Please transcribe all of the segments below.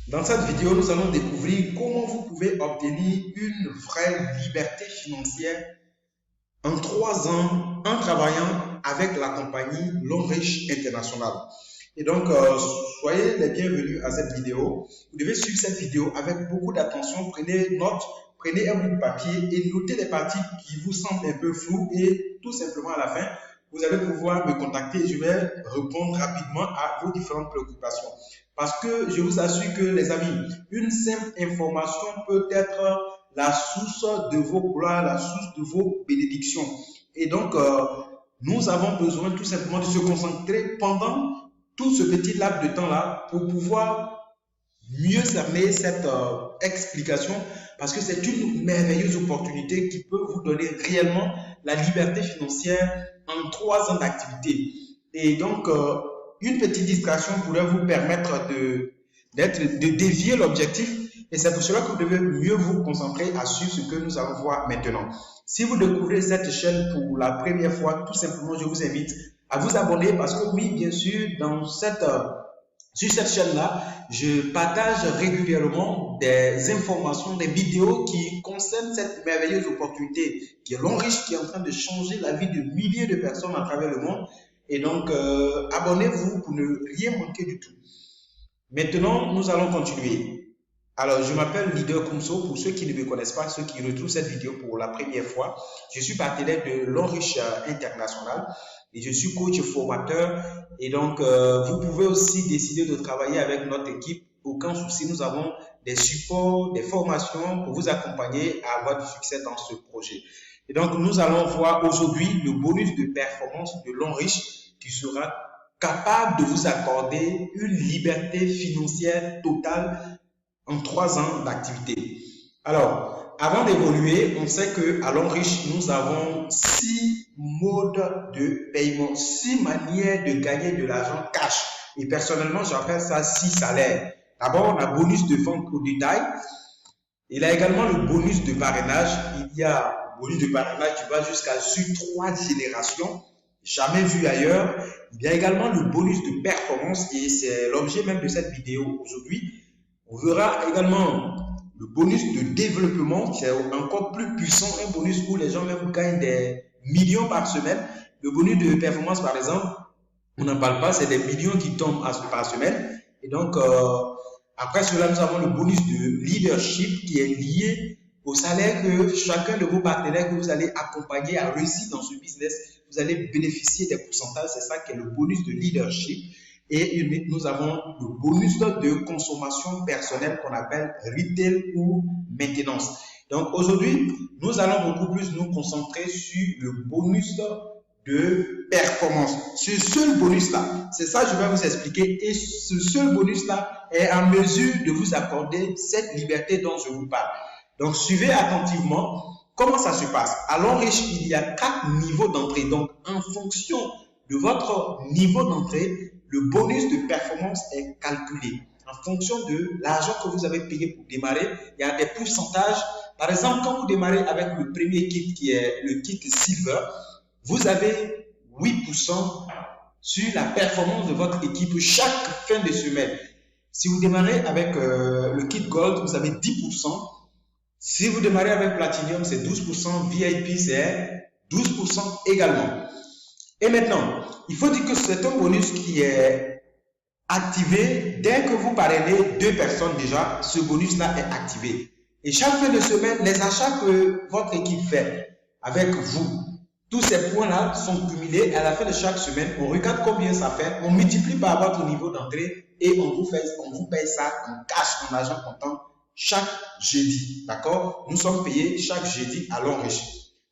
Dans cette vidéo, nous allons découvrir comment vous pouvez obtenir une vraie liberté financière en 3 ans en travaillant avec la compagnie Longrich International. Et donc, soyez les bienvenus à cette vidéo. Vous devez suivre cette vidéo avec beaucoup d'attention. Prenez note, prenez un bout de papier et notez les parties qui vous semblent un peu floues et tout simplement à la fin, vous allez pouvoir me contacter et je vais répondre rapidement à vos différentes préoccupations. Parce que je vous assure que les amis, une simple information peut être la source de vos gloires, la source de vos bénédictions. Et donc, nous avons besoin tout simplement de se concentrer pendant tout ce petit laps de temps-là pour pouvoir mieux cerner cette explication parce que c'est une merveilleuse opportunité qui peut vous donner réellement la liberté financière en 3 ans d'activité. Et donc, une petite distraction pourrait vous permettre de dévier l'objectif et c'est pour cela que vous devez mieux vous concentrer à suivre ce que nous allons voir maintenant. Si vous découvrez cette chaîne pour la première fois, tout simplement, je vous invite à vous abonner parce que oui, bien sûr, sur cette chaîne-là, je partage régulièrement des informations, des vidéos qui concernent cette merveilleuse opportunité qui est Longrich, qui est en train de changer la vie de milliers de personnes à travers le monde. Et donc, abonnez-vous pour ne rien manquer du tout. Maintenant, nous allons continuer. Alors, je m'appelle Leader Kumso. Pour ceux qui ne me connaissent pas, ceux qui retrouvent cette vidéo pour la première fois, je suis partenaire de Longrich International et je suis coach formateur. Et donc, vous pouvez aussi décider de travailler avec notre équipe. Aucun souci, nous avons des supports, des formations pour vous accompagner à avoir du succès dans ce projet. Et donc, nous allons voir aujourd'hui le bonus de performance de Longrich qui sera capable de vous accorder une liberté financière totale en 3 ans d'activité. Alors, avant d'évoluer, on sait qu'à Longrich, nous avons 6 modes de paiement, 6 manières de gagner de l'argent cash. Et personnellement, j'appelle ça 6 salaires. D'abord, on a bonus de vente au détail. Il y a également le bonus de parrainage. Il y a bonus de parrainage qui va jusqu'à sur 3 générations, jamais vu ailleurs. Il y a également le bonus de performance et c'est l'objet même de cette vidéo aujourd'hui. On verra également le bonus de développement qui est encore plus puissant, un bonus où les gens même gagnent des millions par semaine. Le bonus de performance, par exemple, on n'en parle pas, c'est des millions qui tombent par semaine. Et donc, après cela, nous avons le bonus de leadership qui est lié au salaire que chacun de vos partenaires que vous allez accompagner à réussir dans ce business, vous allez bénéficier des pourcentages. C'est ça qui est le bonus de leadership. Et nous avons le bonus de consommation personnelle qu'on appelle retail ou maintenance. Donc aujourd'hui, nous allons beaucoup plus nous concentrer sur le bonus de performance. Ce seul bonus-là, c'est ça que je vais vous expliquer. Et ce seul bonus-là est en mesure de vous accorder cette liberté dont je vous parle. Donc suivez attentivement comment ça se passe. À Longrich, il y a 4 niveaux d'entrée. Donc en fonction de votre niveau d'entrée, le bonus de performance est calculé en fonction de l'argent que vous avez payé pour démarrer. Il y a des pourcentages. Par exemple, quand vous démarrez avec le premier kit qui est le kit Silver, vous avez 8% sur la performance de votre équipe chaque fin de semaine. Si vous démarrez avec le kit Gold, vous avez 10%. Si vous démarrez avec Platinum, c'est 12%. VIP, c'est 12% également. Et maintenant, il faut dire que c'est un bonus qui est activé dès que vous parrainez 2 personnes déjà. Ce bonus-là est activé. Et chaque fin de semaine, les achats que votre équipe fait avec vous, tous ces points-là sont cumulés. À la fin de chaque semaine, on regarde combien ça fait, on multiplie par votre niveau d'entrée et on vous paye ça en cash, en argent comptant chaque jeudi. D'accord? Nous sommes payés chaque jeudi à Longrich.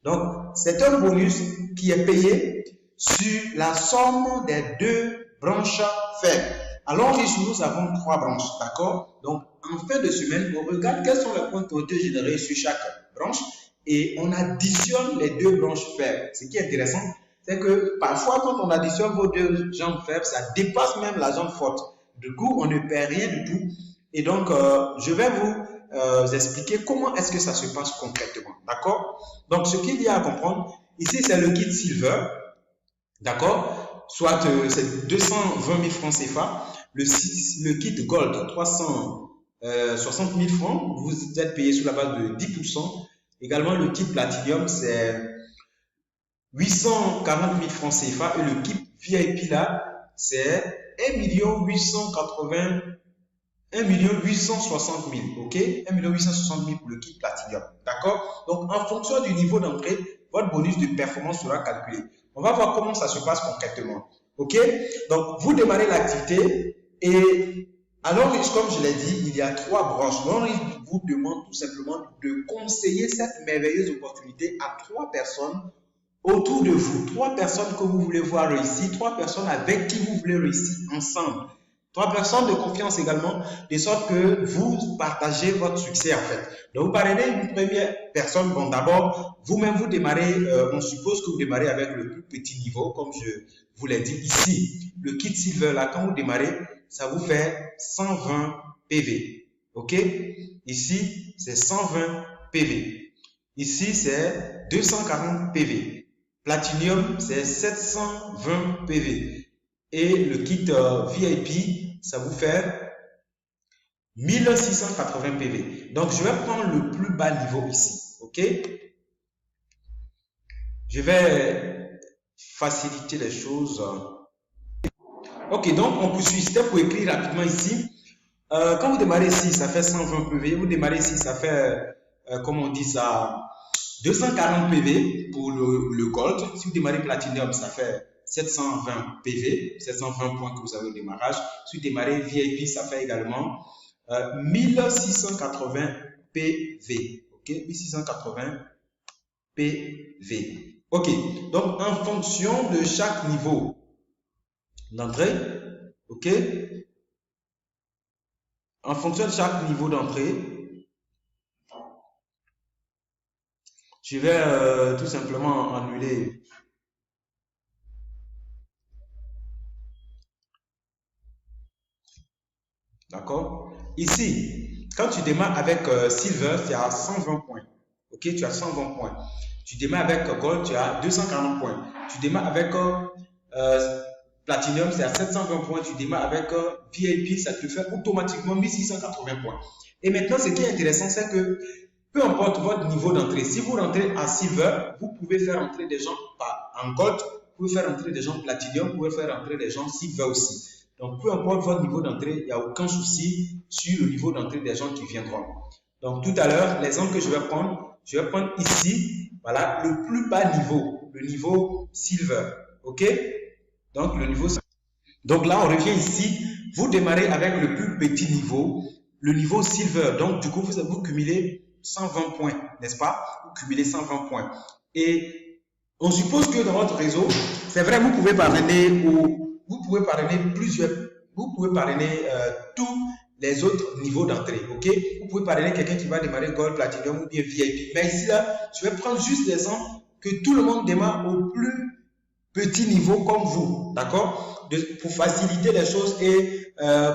Donc, c'est un bonus qui est payé sur la somme des 2 branches faibles. À Longrich, nous avons 3 branches, d'accord? Donc, en fin de semaine, on regarde quels sont les points qui ont été générés sur chaque branche et on additionne les 2 branches faibles. Ce qui est intéressant, c'est que parfois, quand on additionne vos 2 jambes faibles, ça dépasse même la jambe forte. Du coup, on ne perd rien du tout. Et donc, je vais vous expliquer comment est-ce que ça se passe concrètement, d'accord? Donc, ce qu'il y a à comprendre, ici, c'est le kit Silver. D'accord? Soit c'est 220 000 francs CFA. Le kit Gold, 60 000 francs. Vous êtes payé sur la base de 10%. Également, le kit Platinum, c'est 840 000 francs CFA. Et le kit VIP, là, c'est 1 860 000. OK? 1 860 000 pour le kit Platinum. D'accord? Donc, en fonction du niveau d'entrée, votre bonus de performance sera calculé. On va voir comment ça se passe concrètement. OK? Donc, vous démarrez l'activité et alors, comme je l'ai dit, il y a 3 branches. Donc, il vous demande tout simplement de conseiller cette merveilleuse opportunité à 3 personnes autour de vous. 3 personnes que vous voulez voir réussir, 3 personnes avec qui vous voulez réussir ensemble. 3 personnes de confiance également, de sorte que vous partagez votre succès en fait. Donc, vous parlez d'une première personne. Bon, d'abord, vous-même, vous démarrez, on suppose que vous démarrez avec le plus petit niveau, comme je vous l'ai dit ici. Le kit Silver, là, quand vous démarrez, ça vous fait 120 PV. OK? Ici, c'est 120 PV. Ici, c'est 240 PV. Platinum, c'est 720 PV. Et le kit VIP, ça vous fait 1680 PV. Donc, je vais prendre le plus bas niveau ici. OK? Je vais faciliter les choses. Ok, donc on poursuit. C'était pour écrire rapidement ici. Quand vous démarrez ici, ça fait 120 PV. Vous démarrez ici, ça fait, comment on dit ça, 240 PV pour le Gold. Si vous démarrez Platinum, ça fait 720 PV, 720 points que vous avez au démarrage. Si vous démarrez VIP, ça fait également 1680 PV. Ok, 1680 PV. Ok, donc en fonction de chaque niveau d'entrée, ok, en fonction de chaque niveau d'entrée, je vais tout simplement annuler d'accord. Ici, quand tu démarres avec Silver, tu as 120 points. Ok, tu as 120 points. Tu démarres avec Gold, tu as 240 points. Tu démarres avec Platinum, c'est à 720 points. Tu démarres avec VIP, ça te fait automatiquement 1680 points. Et maintenant, ce qui est intéressant, c'est que peu importe votre niveau d'entrée, si vous rentrez à Silver, vous pouvez faire entrer des gens en Gold, vous pouvez faire entrer des gens Platinum, vous pouvez faire entrer des gens Silver aussi. Donc, peu importe votre niveau d'entrée, il n'y a aucun souci sur le niveau d'entrée des gens qui viendront. Donc, tout à l'heure, l'exemple que je vais prendre ici, voilà, le plus bas niveau, le niveau Silver. OK? Donc, le niveau. Donc, là, on revient ici. Vous démarrez avec le plus petit niveau, le niveau Silver. Donc, du coup, vous cumulez 120 points, n'est-ce pas? Vous cumulez 120 points. Et on suppose que dans votre réseau, c'est vrai, vous pouvez parrainer tous les autres niveaux d'entrée, ok? Vous pouvez parrainer quelqu'un qui va démarrer Gold, Platinum ou bien VIP. Mais ici, là, je vais prendre juste l'exemple que tout le monde démarre au plus petit niveau comme vous, d'accord? Pour faciliter les choses et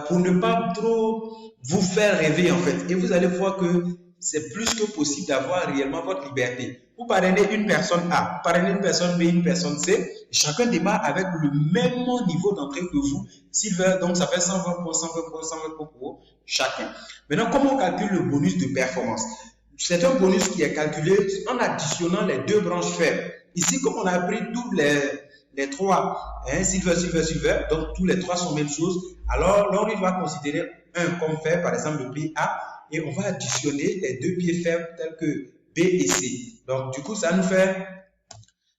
pour ne pas trop vous faire rêver, en fait. Et vous allez voir que c'est plus que possible d'avoir réellement votre liberté. Vous parrainez une personne A, vous parrainez une personne B, une personne C. Chacun démarre avec le même niveau d'entrée que vous. Silver, donc ça fait 120 points, 120 points, 120 points pour chacun. Maintenant, comment on calcule le bonus de performance? C'est un bonus qui est calculé en additionnant les deux branches faibles. Ici, comme on a pris tous les trois, hein, Silver, Silver, Silver, donc tous les trois sont la même chose, alors l'on va considérer un comme faible, par exemple le pied A, et on va additionner les deux pieds faibles tels que B et C. Donc, du coup, ça nous fait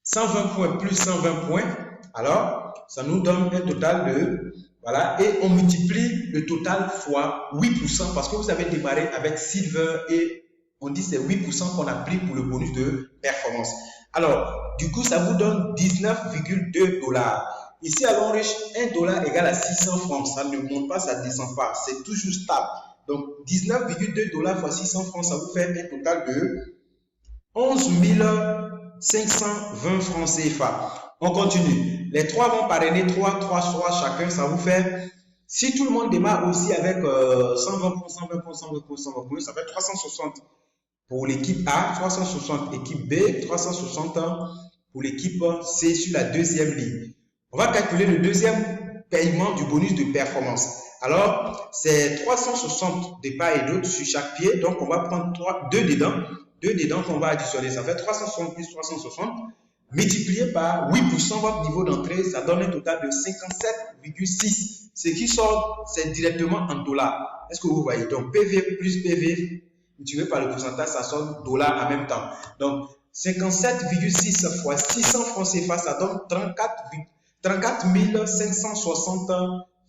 120 points plus 120 points. Alors, ça nous donne un total de, voilà, et on multiplie le total fois 8% parce que vous avez démarré avec Silver et on dit c'est 8% qu'on a pris pour le bonus de performance. Alors, du coup, ça vous donne 19,2 $. Ici, à l'enriche, $1 égale à 600 francs. Ça ne monte pas, ça ne descend pas. C'est toujours stable. Donc, 19,2 $ fois 600 francs, ça vous fait un total de 11 520 francs CFA. On continue. Les trois vont parrainer 3 chacun. Ça vous fait, si tout le monde démarre aussi avec 120 points, 120 points, 120 points, 120 points, ça fait 360 pour l'équipe A, 360 équipe B, 360 pour l'équipe C sur la deuxième ligne. On va calculer le deuxième paiement du bonus de performance. Alors, c'est 360 de part et d'autre sur chaque pied. Donc, on va prendre 2 dedans. 2 dedans qu'on va additionner. Ça fait 360 plus 360. Multiplié par 8%, votre niveau d'entrée, ça donne un total de 57,6. Ce qui sort, c'est directement en dollars. Est-ce que vous voyez? Donc, PV plus PV, multiplié par le pourcentage, ça sort dollars en même temps. Donc, 57,6 fois 600 francs CFA, ça donne 34 560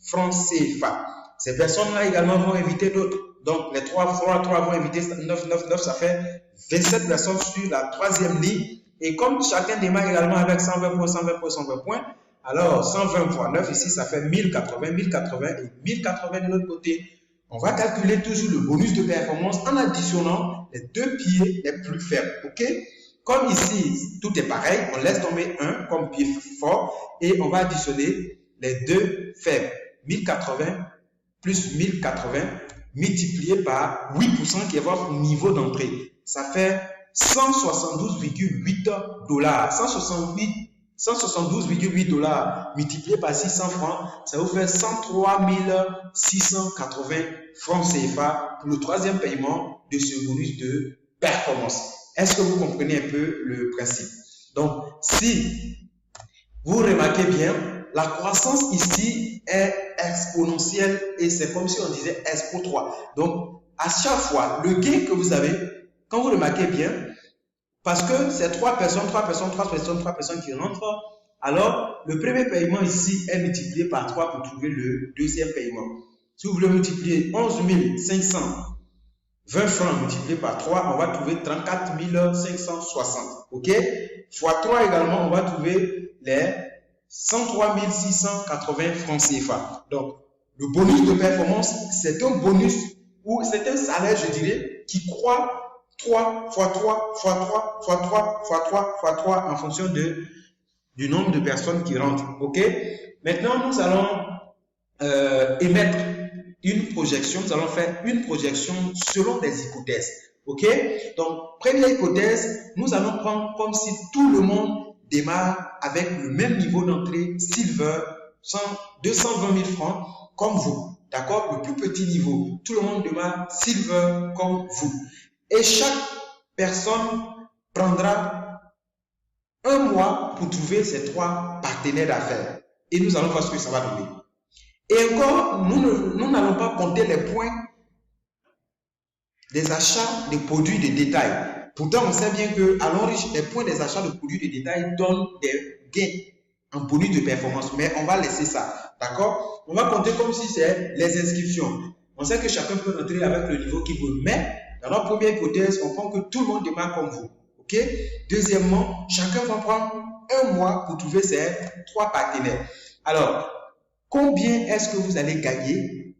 francs CFA. Ces personnes-là également vont inviter d'autres. Donc, les 3 vont inviter 9, ça fait 27 personnes sur la troisième ligne. Et comme chacun démarre également avec 120 points, 120 points, 120 points, alors 120 fois 9 ici, ça fait 1080, 1080 et 1080 de l'autre côté. On va calculer toujours le bonus de performance en additionnant les 2 pieds les plus faibles. OK? Comme ici, tout est pareil, on laisse tomber un comme pied fort et on va additionner les 2 faibles. 1080 plus 1080 multiplié par 8% qui est votre niveau d'entrée. Ça fait 172,8 dollars. 172,8 dollars multiplié par 600 francs, ça vous fait 103 680 francs CFA pour le troisième paiement de ce bonus de performance. Est-ce que vous comprenez un peu le principe? Donc, si vous remarquez bien, la croissance ici est exponentielle et c'est comme si on disait Expo 3. Donc, à chaque fois, le gain que vous avez, quand vous remarquez bien, parce que c'est 3 personnes qui rentrent, alors le premier paiement ici est multiplié par 3 pour trouver le deuxième paiement. Si vous voulez multiplier 11 520 francs multiplié par 3, on va trouver 34 560. OK? Fois 3 également, on va trouver les 103 680 francs CFA. Donc, le bonus de performance, c'est un bonus ou c'est un salaire, je dirais, qui croît 3 fois 3 fois 3 fois 3 fois 3 fois 3 en fonction du nombre de personnes qui rentrent. OK? Maintenant, nous allons émettre une projection. Nous allons faire une projection selon des hypothèses. OK? Donc, première hypothèse, nous allons prendre comme si tout le monde démarre avec le même niveau d'entrée Silver, 220 000 francs, comme vous. D'accord? Le plus petit niveau. Tout le monde démarre Silver comme vous. Et chaque personne prendra un mois pour trouver ses 3 partenaires d'affaires. Et nous allons voir ce que ça va donner. Et encore, nous n'allons pas compter les points des achats de produits de détail. Pourtant, on sait bien qu'à l'origine, les points des achats de produits de détail donnent des gains en bonus de performance. Mais on va laisser ça. D'accord? On va compter comme si c'est les inscriptions. On sait que chacun peut rentrer avec le niveau qu'il veut. Mais dans notre première hypothèse, on prend que tout le monde démarre comme vous. OK? Deuxièmement, chacun va prendre un mois pour trouver ses 3 partenaires. Alors, combien est-ce que vous allez gagner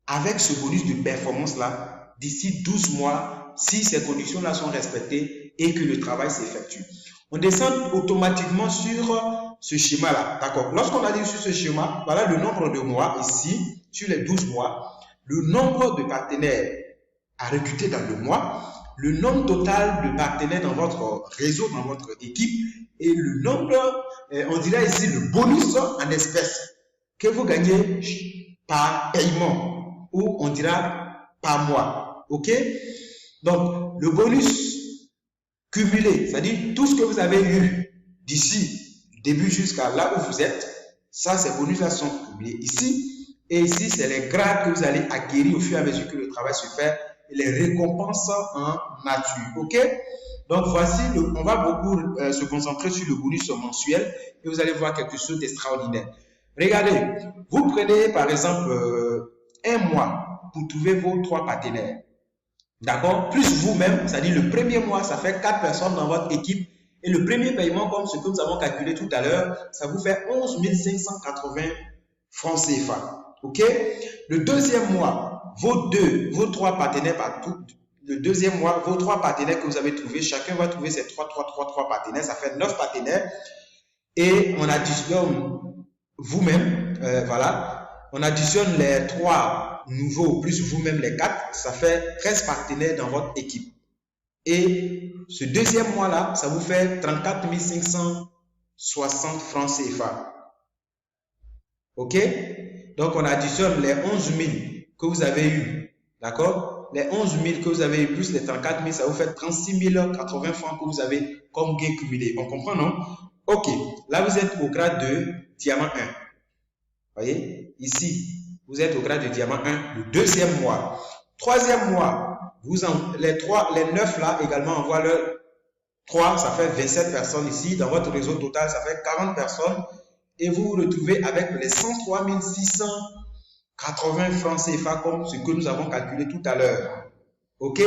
avec ce bonus de performance-là d'ici 12 mois si ces conditions-là sont respectées et que le travail s'effectue? On descend automatiquement sur ce schéma-là. D'accord? Lorsqu'on a dit sur ce schéma, voilà le nombre de mois ici, sur les 12 mois, le nombre de partenaires à recruter dans le mois, le nombre total de partenaires dans votre réseau, dans votre équipe, et le nombre, on dirait ici, le bonus en espèces que vous gagnez par paiement, ou on dira par mois. OK? Donc, le bonus cumulé, c'est-à-dire tout ce que vous avez eu d'ici, début jusqu'à là où vous êtes, ça, ces bonus-là sont cumulés ici. Et ici, c'est les grades que vous allez acquérir au fur et à mesure que le travail se fait et les récompenses en nature. OK? Donc, voici, on va beaucoup se concentrer sur le bonus mensuel et vous allez voir quelque chose d'extraordinaire. Regardez, vous prenez par exemple un mois pour trouver vos 3 partenaires. D'accord? Plus vous-même, c'est-à-dire le premier mois, ça fait 4 personnes dans votre équipe. Et le premier paiement, comme ce que nous avons calculé tout à l'heure, ça vous fait 11 580 francs CFA. OK? Le deuxième mois, vos 3 partenaires partout. Le deuxième mois, vos 3 partenaires que vous avez trouvés, chacun va trouver ses 3 partenaires. Ça fait 9 partenaires. Et on additionne vous-même, voilà. On additionne les 3 nouveaux plus vous-même les 4. Ça fait 13 partenaires dans votre équipe. Et ce deuxième mois-là, ça vous fait 34 560 francs CFA. OK? Donc, on additionne les 11 000 que vous avez eu. D'accord? Les 11 000 que vous avez eu plus les 34 000, ça vous fait 36 080 francs que vous avez comme gain cumulé. On comprend, non? Ok. Là, vous êtes au grade de diamant 1. Voyez? Ici, vous êtes au grade de diamant 1, le deuxième mois. Troisième mois, les 9 là également envoient leur 3, ça fait 27 personnes ici. Dans votre réseau total, ça fait 40 personnes. Et vous vous retrouvez avec les 103 680 francs CFA comme ce que nous avons calculé tout à l'heure. OK?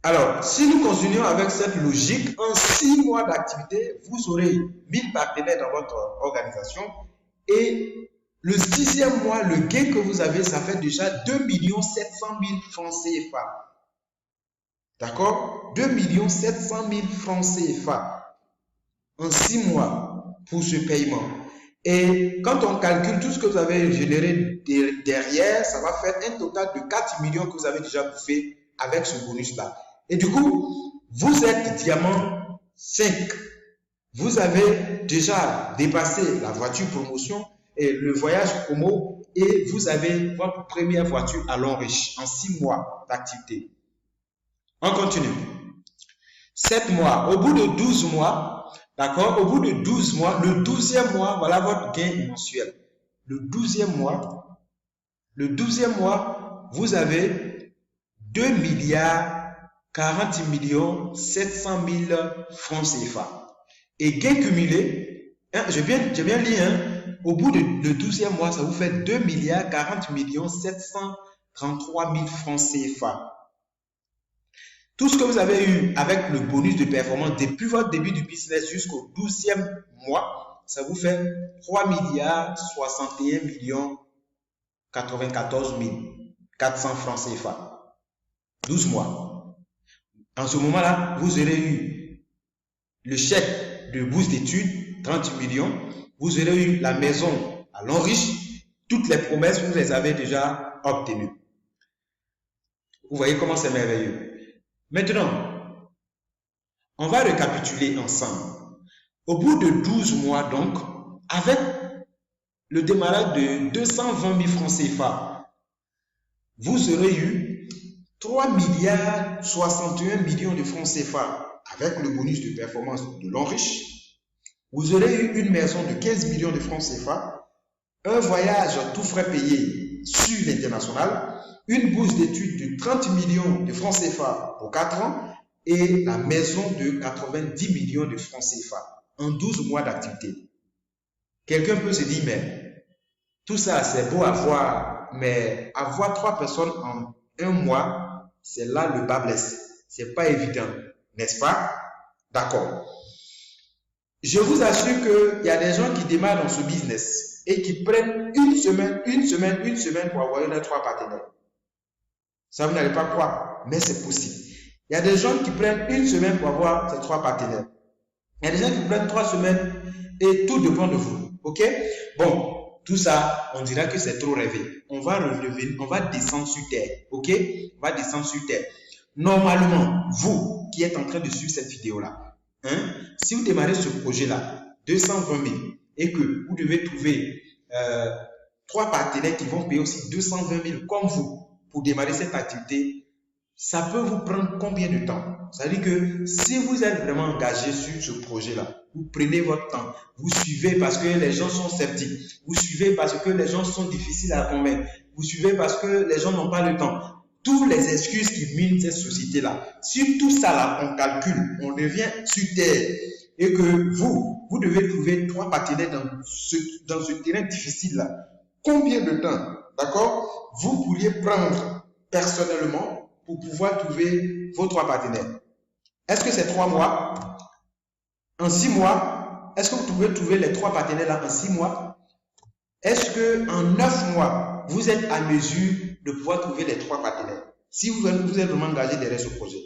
Alors, si nous continuons avec cette logique, en 6 mois d'activité, vous aurez 1000 partenaires dans votre organisation. Et le 6e mois, le gain que vous avez, ça fait déjà 2 700 000 francs CFA. D'accord? 2 700 000 francs CFA en 6 mois pour ce paiement. Et quand on calcule tout ce que vous avez généré derrière, ça va faire un total de 4 millions que vous avez déjà bouffé avec ce bonus-là. Et du coup, vous êtes diamant 5. Vous avez déjà dépassé la voiture promotion et le voyage promo et vous avez votre première voiture à Longriche en 6 mois d'activité. On continue. 7 mois. Au bout de 12 mois, d'accord, au bout de 12 mois, le 12e mois, voilà votre gain mensuel. Le 12e mois, vous avez 2 40 700 000 francs CFA. Et gain cumulé, hein, j'ai bien lu, hein, au bout de le 12e mois, ça vous fait 2 40 733 000 francs CFA. Tout ce que vous avez eu avec le bonus de performance depuis votre début du business jusqu'au 12e mois, ça vous fait 3 61 94 400 francs CFA. 12 mois. En ce moment-là, vous aurez eu le chèque de bourse d'études, 30 millions. Vous aurez eu la maison à Longriche. Toutes les promesses, vous les avez déjà obtenues. Vous voyez comment c'est merveilleux. Maintenant, on va récapituler ensemble. Au bout de 12 mois, donc, avec le démarrage de 220 000 francs CFA, vous aurez eu 3 61 millions de francs CFA avec le bonus de performance de Longriche. Vous aurez eu une maison de 15 millions de francs CFA, un voyage tout frais payé sur l'international, une bourse d'études de 30 millions de francs CFA pour 4 ans et la maison de 90 millions de francs CFA en 12 mois d'activité. Quelqu'un peut se dire, mais tout ça c'est beau à voir, mais avoir 3 personnes en un mois, c'est là le bas blesse. C'est pas évident, n'est-ce pas? D'accord. Je vous assure qu'il y a des gens qui démarrent dans ce business et qui prennent une semaine pour avoir les 3 partenaires. Ça, vous n'allez pas croire, mais c'est possible. Il y a des gens qui prennent une semaine pour avoir ces 3 partenaires. Il y a des gens qui prennent 3 semaines et tout dépend de vous. OK? Bon, tout ça, on dira que c'est trop rêvé. On va relever, on va descendre sur terre. OK? On va descendre sur terre. Normalement, vous qui êtes en train de suivre cette vidéo-là, hein, si vous démarrez ce projet-là, 220 000, et que vous devez trouver 3 partenaires qui vont payer aussi 220 000 comme vous, pour démarrer cette activité, ça peut vous prendre combien de temps? C'est-à-dire que si vous êtes vraiment engagé sur ce projet-là, vous prenez votre temps, vous suivez parce que les gens sont sceptiques, vous suivez parce que les gens sont difficiles à convaincre, vous suivez parce que les gens n'ont pas le temps. Toutes les excuses qui minent cette société-là, si tout ça là, on calcule, on revient sur terre et que vous devez trouver 3 partenaires dans ce terrain difficile-là, combien de temps? D'accord? Vous pourriez prendre personnellement pour pouvoir trouver vos 3 partenaires. Est-ce que c'est 3 mois? En 6 mois? Est-ce que vous pouvez trouver les 3 partenaires là en 6 mois? Est-ce qu'en 9 mois, vous êtes à mesure de pouvoir trouver les 3 partenaires? Si vous êtes vraiment engagé derrière ce projet.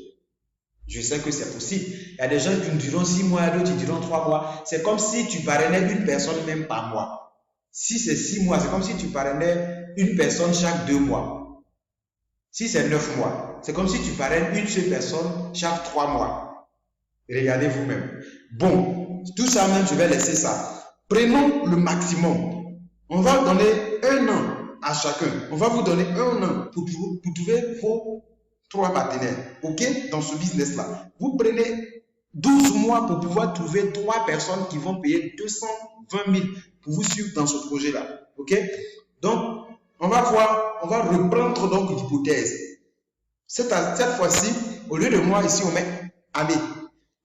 Je sais que c'est possible. Il y a des gens qui me diront 6 mois, d'autres qui diront 3 mois. C'est comme si tu parrainais une personne même par mois. Si c'est 6 mois, c'est comme si tu parrainais une personne chaque 2 mois. Si c'est 9 mois, c'est comme si tu parraines une seule personne chaque 3 mois. Regardez vous-même. Bon, tout ça même, je vais laisser ça. Prenons le maximum. On va donner un an à chacun. On va vous donner un an pour trouver vos 3 partenaires. OK? Dans ce business-là. Vous prenez 12 mois pour pouvoir trouver 3 personnes qui vont payer 220 000 pour vous suivre dans ce projet-là. OK? Donc, on va reprendre donc l'hypothèse. Cette fois-ci, au lieu de moi, ici, on met année.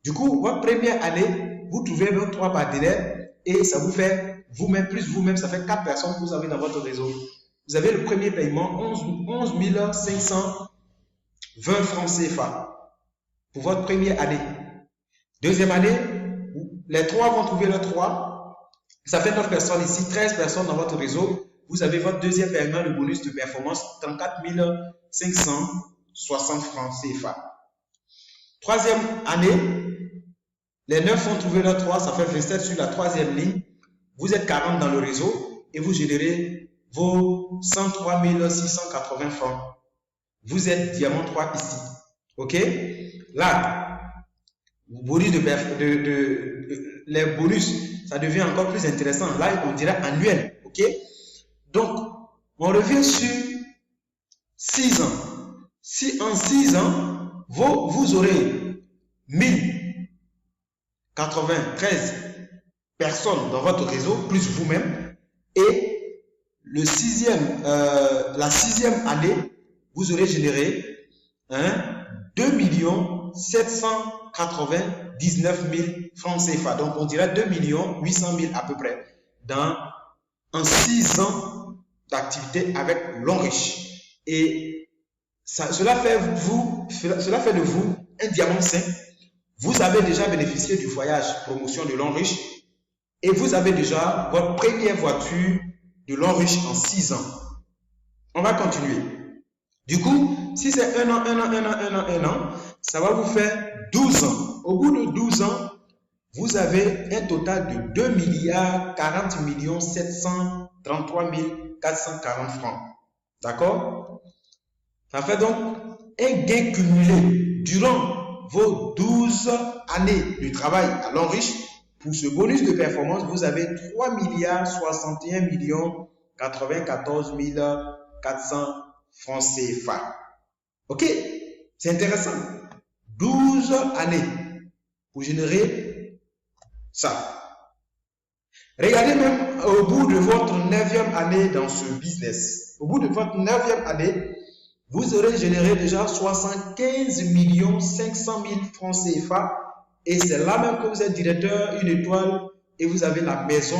Du coup, votre première année, vous trouvez 23 partenaires et ça vous fait vous-même, plus vous-même, ça fait 4 personnes que vous avez dans votre réseau. Vous avez le premier paiement, 11 520 francs CFA pour votre première année. Deuxième année, les 3 vont trouver le 3. Ça fait 9 personnes ici, 13 personnes dans votre réseau. Vous avez votre deuxième paiement de bonus de performance, 34 560 francs CFA. Troisième année, les 9 vont trouver le 3, ça fait 27 sur la troisième ligne. Vous êtes 40 dans le réseau et vous générez vos 103 680 francs. Vous êtes diamant 3 ici. OK? Là, les bonus, ça devient encore plus intéressant. Là, on dirait annuel. OK? Donc, on revient sur 6 ans. Si en 6 ans, vous aurez 1093 personnes dans votre réseau, plus vous-même, et la sixième année, vous aurez généré 2 799 000 francs CFA. Donc, on dirait 2 800 000 à peu près en 6 ans d'activité avec l'Onriche. Et cela fait de vous un diamant 5. Vous avez déjà bénéficié du voyage promotion de l'Onriche et vous avez déjà votre première voiture de l'Onriche en 6 ans. On va continuer. Du coup, si c'est un an, ça va vous faire 12 ans. Au bout de 12 ans, vous avez un total de 2 40 733 440 francs. D'accord? Ça fait donc un gain cumulé durant vos 12 années de travail à l'Onriche. Pour ce bonus de performance, vous avez 3 61 94 400 francs CFA. OK? C'est intéressant. 12 années pour générer ça. Regardez même au bout de votre 9e année dans ce business. Au bout de votre 9e année, vous aurez généré déjà 75 500 000 francs CFA. Et c'est là même que vous êtes directeur, une étoile, et vous avez la maison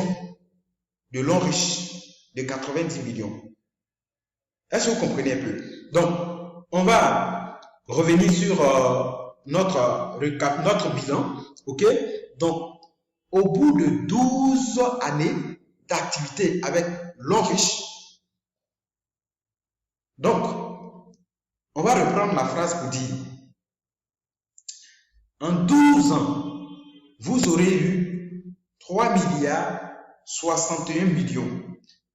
de l'Onriche de 90 millions. Est-ce que vous comprenez un peu? Donc, on va revenir sur notre bilan. OK? Donc, au bout de 12 années d'activité avec l'Onriche, donc, on va reprendre la phrase pour dire en 12 ans, vous aurez eu 3 61 millions,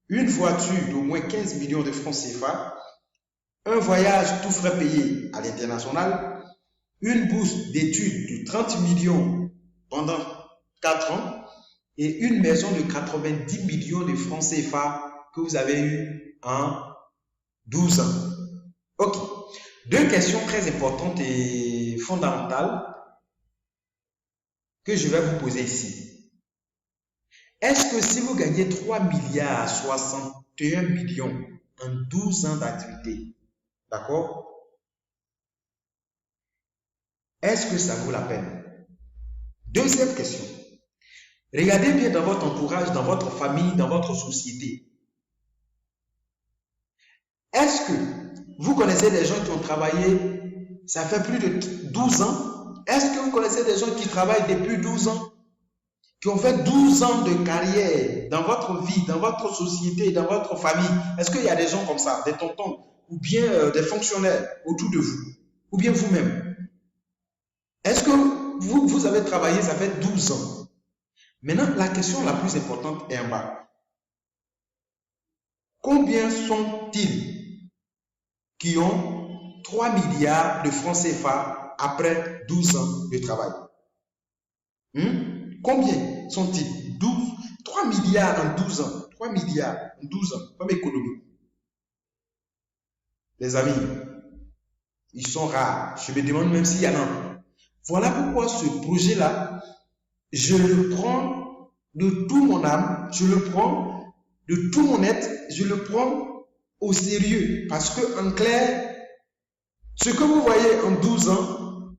une voiture d'au moins 15 millions de francs CFA, un voyage tout frais payé à l'international, une bourse d'études de 30 millions pendant 4 ans et une maison de 90 millions de francs CFA que vous avez eu en 12 ans. Ok. 2 questions très importantes et fondamentales que je vais vous poser ici. Est-ce que si vous gagnez 3 61 millions en 12 ans d'activité, d'accord? Est-ce que ça vaut la peine? Deuxième question. Regardez bien dans votre entourage, dans votre famille, dans votre société. Est-ce que vous connaissez des gens qui ont travaillé, ça fait plus de 12 ans? Est-ce que vous connaissez des gens qui travaillent depuis 12 ans? Qui ont fait 12 ans de carrière dans votre vie, dans votre société, dans votre famille? Est-ce qu'il y a des gens comme ça, des tontons, ou bien des fonctionnaires autour de vous, ou bien vous-même? Est-ce que vous avez travaillé, ça fait 12 ans? Maintenant, la question la plus importante est en bas. Combien sont-ils qui ont 3 milliards de francs CFA après 12 ans de travail? Combien sont-ils? 3 milliards en 12 ans. 3 milliards en 12 ans, comme économie. Les amis, ils sont rares. Je me demande même s'il y en a. Voilà pourquoi ce projet-là, je le prends de tout mon âme, je le prends de tout mon être, je le prends au sérieux. Parce que, en clair, ce que vous voyez en 12 ans,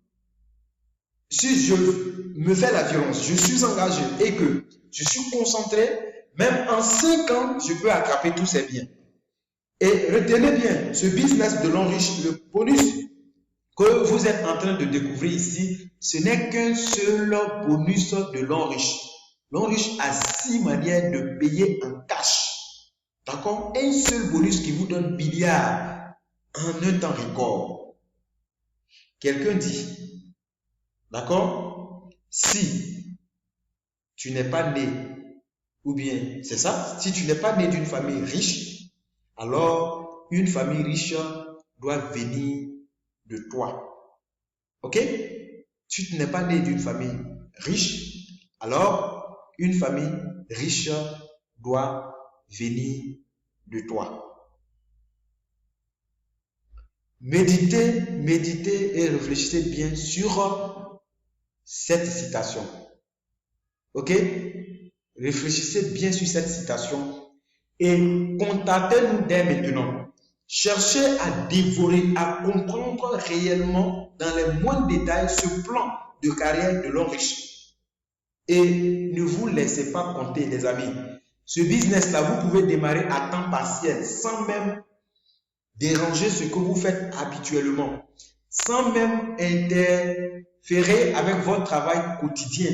si je me fais la violence, je suis engagé et que je suis concentré, même en 5 ans, je peux attraper tous ces biens. Et retenez bien, ce business de l'enrichissement, le bonus que vous êtes en train de découvrir ici, ce n'est qu'un seul bonus de l'enrichissement. L'enrichissement a 6 manières de payer en cash. D'accord? Un seul bonus qui vous donne milliards en un temps record. Quelqu'un dit, d'accord? Si tu n'es pas né, ou bien, c'est ça, si tu n'es pas né d'une famille riche, alors une famille riche doit venir de toi. Ok? Si tu n'es pas né d'une famille riche, alors une famille riche doit venir de toi. Méditez et réfléchissez bien sur cette citation. Ok? Réfléchissez bien sur cette citation et contactez-nous dès maintenant. Cherchez à dévorer, à comprendre réellement dans les moindres détails ce plan de carrière de l'homme riche. Et ne vous laissez pas compter, les amis. Ce business-là, vous pouvez démarrer à temps partiel sans même déranger ce que vous faites habituellement, sans même interférer avec votre travail quotidien.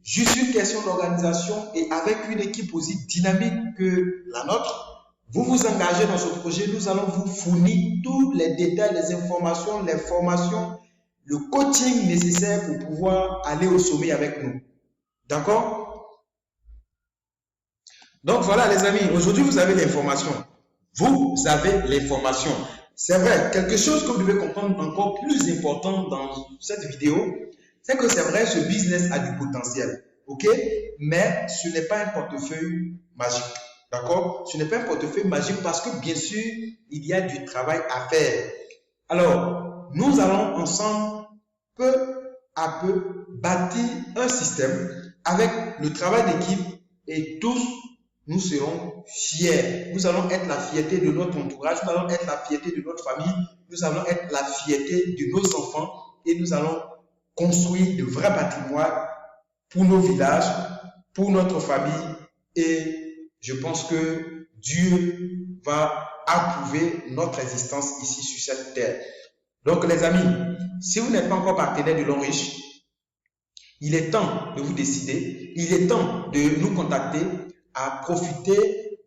Juste une question d'organisation et avec une équipe aussi dynamique que la nôtre, vous vous engagez dans ce projet, nous allons vous fournir tous les détails, les informations, les formations, le coaching nécessaire pour pouvoir aller au sommet avec nous. D'accord? Donc voilà les amis, aujourd'hui vous avez l'information. Vous avez l'information. C'est vrai, quelque chose que vous devez comprendre encore plus important dans cette vidéo, c'est que c'est vrai, ce business a du potentiel. Ok? Mais ce n'est pas un portefeuille magique. D'accord? Ce n'est pas un portefeuille magique parce que bien sûr, il y a du travail à faire. Alors, nous allons ensemble, peu à peu, bâtir un système avec le travail d'équipe et tous, nous serons fiers. Nous allons être la fierté de notre entourage, nous allons être la fierté de notre famille, nous allons être la fierté de nos enfants et nous allons construire de vrais patrimoines pour nos villages, pour notre famille et je pense que Dieu va approuver notre existence ici sur cette terre. Donc les amis, si vous n'êtes pas encore partenaire de l'Enriche, il est temps de vous décider, il est temps de nous contacter à profiter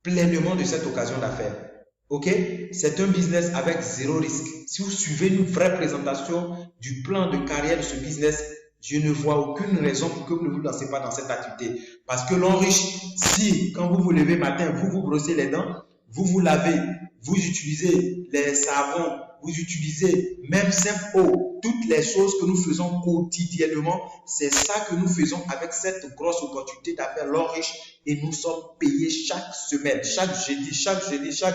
pleinement de cette occasion d'affaires. Ok? C'est un business avec zéro risque. Si vous suivez une vraie présentation du plan de carrière de ce business, je ne vois aucune raison pour que vous ne vous lancez pas dans cette activité. Parce que l'enriche, si quand vous vous levez matin, vous vous brossez les dents, vous vous lavez, vous utilisez les savons, vous utilisez même simple eau, toutes les choses que nous faisons quotidiennement, c'est ça que nous faisons avec cette grosse opportunité d'affaires l'enriche et nous sommes payés chaque semaine, chaque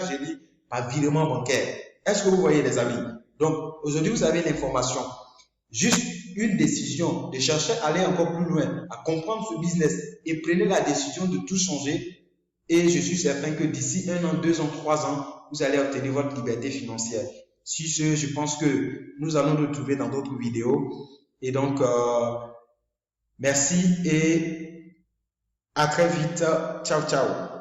jeudi par virement bancaire. Est-ce que vous voyez les amis? Donc aujourd'hui vous avez l'information. Juste une décision de chercher à aller encore plus loin, à comprendre ce business et prenez la décision de tout changer et je suis certain que d'ici 1 an, 2 ans, 3 ans, vous allez obtenir votre liberté financière. Sur ce, je pense que nous allons nous retrouver dans d'autres vidéos et donc merci et à très vite. Ciao, ciao.